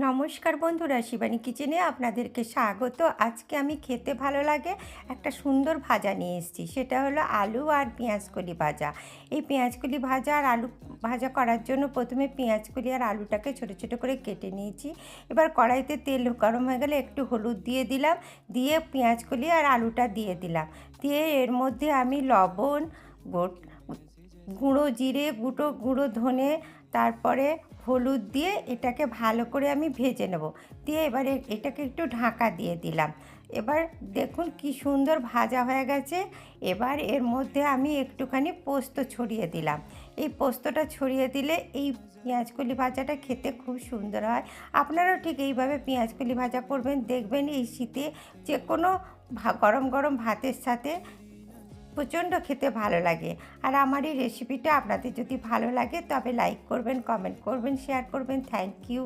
নমস্কার বন্ধুরা, শিবানী কিচেনে আপনাদেরকে স্বাগত। আজকে আমি খেতে ভালো লাগে একটা সুন্দর ভাজা নিয়ে এসেছি। সেটা হলো আলু আর পেঁয়াজকলি ভাজা। এই পেঁয়াজকলি ভাজা আর আলু ভাজা করার জন্য প্রথমে পেঁয়াজকলি আর আলুটাকে ছোটো ছোটো করে কেটে নিয়েছি। এবার কড়াইতে তেল গরম হয়ে গেলে একটু হলুদ দিয়ে দিলাম, দিয়ে পেঁয়াজকলি আর আলুটা দিয়ে দিলাম। দিয়ে এর মধ্যে আমি লবণ, গুঁড়ো জিরে, গুঁড়ো ধনে, তারপরে হলুদ দিয়ে এটাকে ভালো করে আমি ভেজে নেব। দিয়ে এবারে এটাকে একটু ঢাকা দিয়ে দিলাম। এবার দেখুন কি সুন্দর ভাজা হয়ে গেছে। এবার এর মধ্যে আমি একটুখানি পোস্ত ছড়িয়ে দিলাম। এই পোস্তটা ছড়িয়ে দিলে এই পেঁয়াজকলি ভাজাটা খেতে খুব সুন্দর হয়। আপনারাও ঠিক এইভাবে পেঁয়াজকলি ভাজা করবেন, দেখবেন এই শীতে যে কোনো গরম গরম ভাতের সাথে প্রচণ্ড খেতে ভালো লাগে। আর আমার এই রেসিপিটা আপনাদের যদি ভালো লাগে তবে লাইক করবেন, কমেন্ট করবেন, শেয়ার করবেন। Thank you.